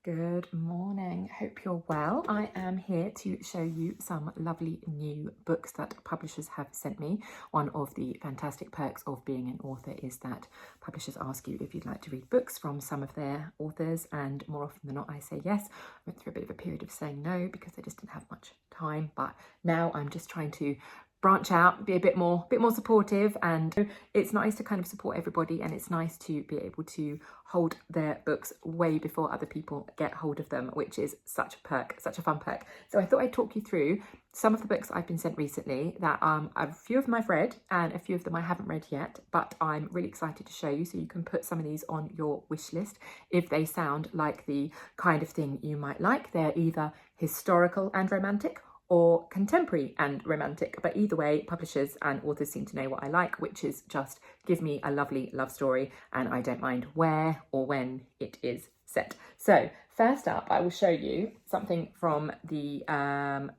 Good morning. Hope you're well. I am here to show you some lovely new books that publishers have sent me. One of the fantastic perks of being an author is that publishers ask you if you'd like to read books from some of their authors, and more often than not I say yes. I went through a bit of a period of saying no because I just didn't have much time, but now I'm just trying to branch out, be a bit more supportive, and it's nice to kind of support everybody, and it's nice to be able to hold their books way before other people get hold of them, which is such a perk, such a fun perk. So I thought I'd talk you through some of the books I've been sent recently that a few of them I've read and a few of them I haven't read yet, but I'm really excited to show you so you can put some of these on your wish list if they sound like the kind of thing you might like. They're either historical and romantic or contemporary and romantic, but either way, publishers and authors seem to know what I like, which is just give me a lovely love story, and I don't mind where or when it is set. So first up, I will show you something from the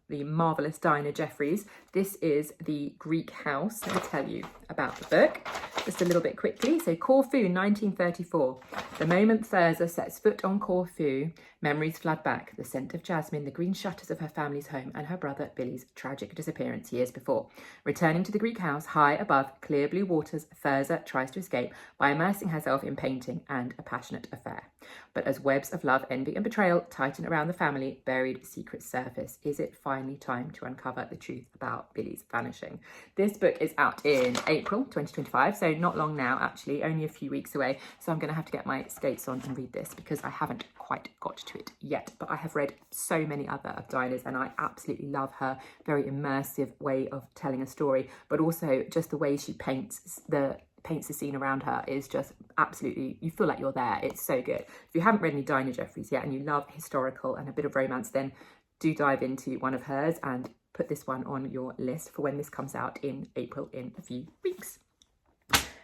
marvellous Dinah Jeffries. This is The Greek House. Let me tell you about the book just a little bit quickly. So Corfu, 1934. The moment Thirza sets foot on Corfu, memories flood back, the scent of jasmine, the green shutters of her family's home, and her brother Billy's tragic disappearance years before. Returning to the Greek house, high above clear blue waters, Thirza tries to escape by immersing herself in painting and a passionate affair. But as webs of love, envy, and betrayal tighten around the family, buried secrets surface. Is it finally time to uncover the truth about Billy's vanishing? This book is out in April 2025, so not long now, actually, only a few weeks away. So I'm going to have to get my skates on and read this because I haven't quite got to it yet. But I have read so many other of Dinah's, and I absolutely love her very immersive way of telling a story, but also just the way she paints the scene around her is just absolutely, you feel like you're there. It's so good. If you haven't read any Dinah Jeffries yet and you love historical and a bit of romance, then do dive into one of hers and put this one on your list for when this comes out in April in a few weeks.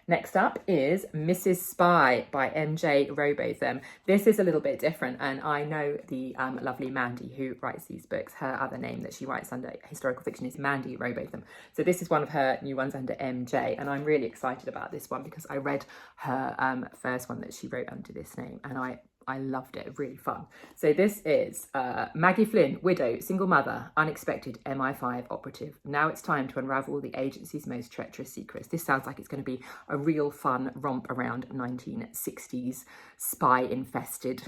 Next up is Mrs. Spy by MJ Robotham. This is a little bit different, and I know the lovely Mandy who writes these books. Her other name that she writes under historical fiction is Mandy Robotham. So this is one of her new ones under MJ, and I'm really excited about this one because I read her first one that she wrote under this name, and I loved it, really fun. So this is Maggie Flynn, widow, single mother, unexpected MI5 operative. Now it's time to unravel the agency's most treacherous secrets. This sounds like it's going to be a real fun romp around 1960s spy-infested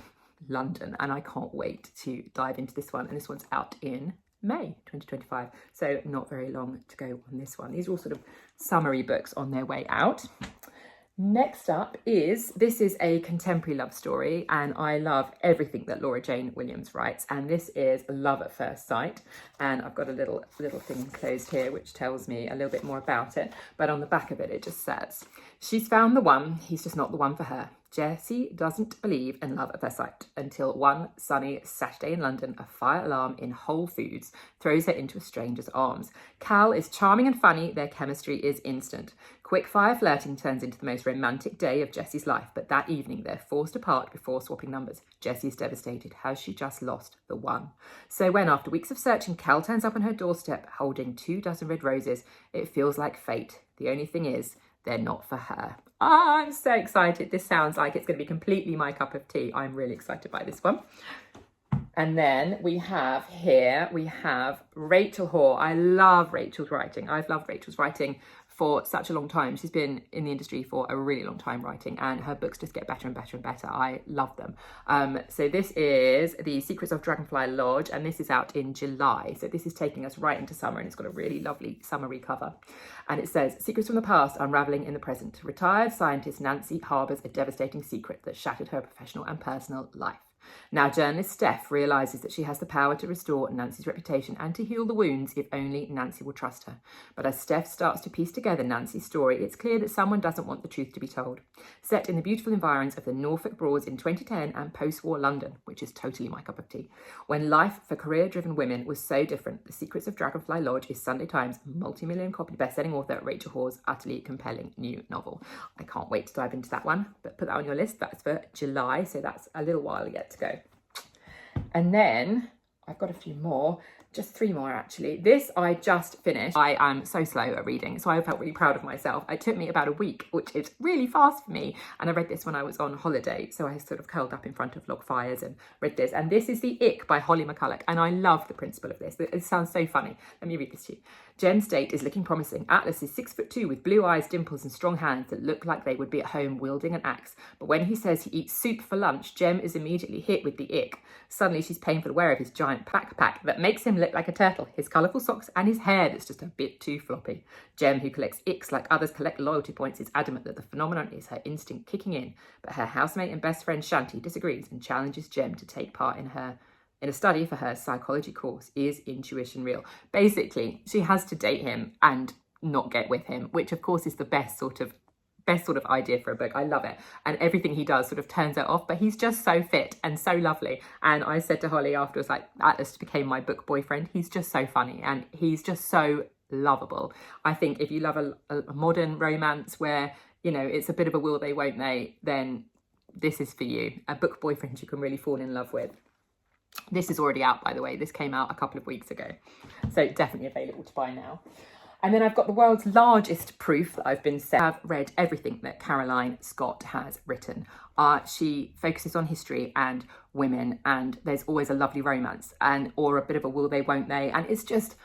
London, and I can't wait to dive into this one. And this one's out in May 2025, so not very long to go on this one. These are all sort of summary books on their way out. Next up this is a contemporary love story, and I love everything that Laura Jane Williams writes, and this is Love at First Sight, and I've got a little thing enclosed here which tells me a little bit more about it, but on the back of it, it just says, she's found the one, he's just not the one for her. Jessie doesn't believe in love at first sight until one sunny Saturday in London, a fire alarm in Whole Foods throws her into a stranger's arms. Cal is charming and funny, their chemistry is instant. Quick fire flirting turns into the most romantic day of Jessie's life, but that evening they're forced apart before swapping numbers. Jessie's devastated. Has she just lost the one? So when, after weeks of searching, Cal turns up on her doorstep holding 24 red roses, it feels like fate. The only thing is, they're not for her. I'm so excited. This sounds like it's going to be completely my cup of tea. I'm really excited by this one. And then we have Rachel Hoare. I love Rachel's writing. I've loved Rachel's writing for such a long time. She's been in the industry for a really long time writing, and her books just get better and better and better. I love them. So this is The Secrets of Dragonfly Lodge, and this is out in July. So this is taking us right into summer, and it's got a really lovely summery cover. And it says, secrets from the past unraveling in the present. Retired scientist Nancy harbours a devastating secret that shattered her professional and personal life. Now journalist Steph realises that she has the power to restore Nancy's reputation and to heal the wounds if only Nancy will trust her. But as Steph starts to piece together Nancy's story, it's clear that someone doesn't want the truth to be told. Set in the beautiful environs of the Norfolk Broads in 2010 and post-war London, which is totally my cup of tea, when life for career-driven women was so different, The Secrets of Dragonfly Lodge is Sunday Times multi-million copy best-selling author Rachel Hoare's utterly compelling new novel. I can't wait to dive into that one, but put that on your list. That's for July, so that's a little while yet to go. And then I've got a few more. just 3 more actually. This I just finished. I am so slow at reading, so I felt really proud of myself. It took me about a week, which is really fast for me. And I read this when I was on holiday. So I sort of curled up in front of log fires and read this. And this is The Ick by Holly McCulloch. And I love the principle of this. It sounds so funny. Let me read this to you. Jem's date is looking promising. Atlas is 6'2" with blue eyes, dimples and strong hands that look like they would be at home wielding an axe. But when he says he eats soup for lunch, Jem is immediately hit with the ick. Suddenly she's painfully aware of his giant backpack that makes him look like a turtle, his colourful socks and his hair that's just a bit too floppy. Jem, who collects icks like others collect loyalty points, is adamant that the phenomenon is her instinct kicking in. But her housemate and best friend Shanti disagrees and challenges Jem to take part in a study for her psychology course. Is intuition real? Basically, she has to date him and not get with him, which of course is the best sort of idea for a book. I love it. And everything he does sort of turns it off, but he's just so fit and so lovely. And I said to Holly afterwards, like, Atlas became my book boyfriend. He's just so funny and he's just so lovable. I think if you love a modern romance where, you know, it's a bit of a will they, won't they, then this is for you. A book boyfriend you can really fall in love with. This is already out, by the way. This came out a couple of weeks ago. So definitely available to buy now. And then I've got the world's largest proof that I've been set. I've read everything that Caroline Scott has written. She focuses on history and women, and there's always a lovely romance or a bit of a will they, won't they. And it's just,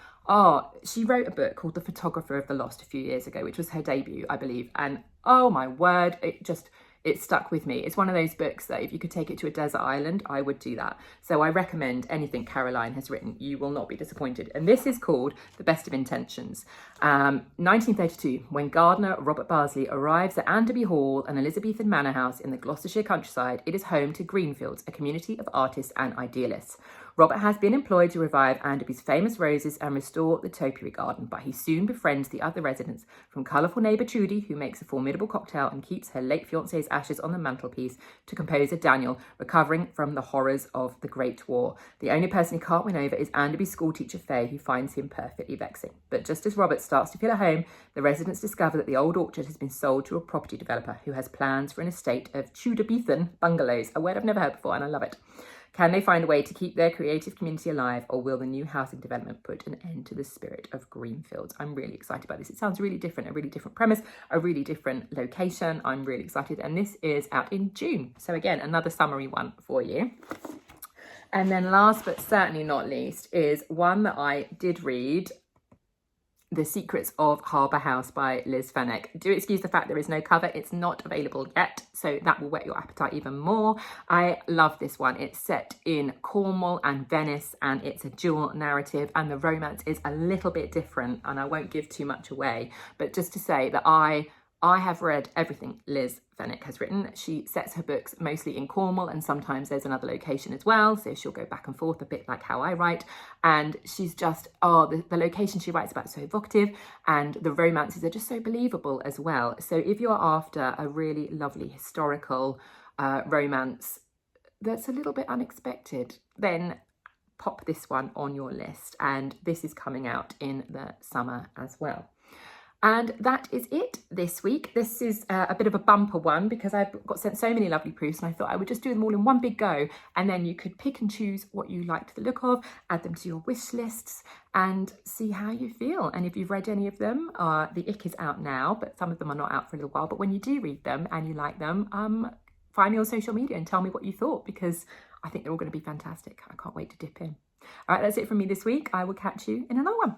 she wrote a book called The Photographer of the Lost a few years ago, which was her debut, I believe. And oh my word, it stuck with me. It's one of those books that if you could take it to a desert island, I would do that. So I recommend anything Caroline has written. You will not be disappointed. And this is called The Best of Intentions. 1932, when gardener Robert Barsley arrives at Anderby Hall, an Elizabethan manor house in the Gloucestershire countryside, it is home to Greenfields, a community of artists and idealists. Robert has been employed to revive Anderby's famous roses and restore the topiary garden, but he soon befriends the other residents, from colourful neighbour Trudy, who makes a formidable cocktail and keeps her late fiancé's ashes on the mantelpiece, to composer Daniel, recovering from the horrors of the Great War. The only person he can't win over is Anderby's schoolteacher Faye, who finds him perfectly vexing. But just as Robert starts to feel at home, the residents discover that the old orchard has been sold to a property developer who has plans for an estate of Tudorbeathan bungalows, a word I've never heard before and I love it. Can they find a way to keep their creative community alive, or will the new housing development put an end to the spirit of Greenfields? I'm really excited about this. It sounds really different, a really different premise, a really different location. I'm really excited. And this is out in June. So again, another summery one for you. And then last but certainly not least is one that I did read, The Secrets of Harbour House by Liz Fenwick. Do excuse the fact there is no cover. It's not available yet, so that will whet your appetite even more. I love this one. It's set in Cornwall and Venice, and it's a dual narrative, and the romance is a little bit different, and I won't give too much away, but just to say that I have read everything Liz Fenwick has written. She sets her books mostly in Cornwall, and sometimes there's another location as well, so she'll go back and forth a bit like how I write. And she's just, the location she writes about is so evocative, and the romances are just so believable as well. So if you're after a really lovely historical romance that's a little bit unexpected, then pop this one on your list. And this is coming out in the summer as well. And that is it this week. This is a bit of a bumper one because I've got sent so many lovely proofs, and I thought I would just do them all in one big go, and then you could pick and choose what you liked the look of, add them to your wish lists and see how you feel. And if you've read any of them, The Ick is out now, but some of them are not out for a little while. But when you do read them and you like them, find me on social media and tell me what you thought, because I think they're all going to be fantastic. I can't wait to dip in. All right, that's it from me this week. I will catch you in another one.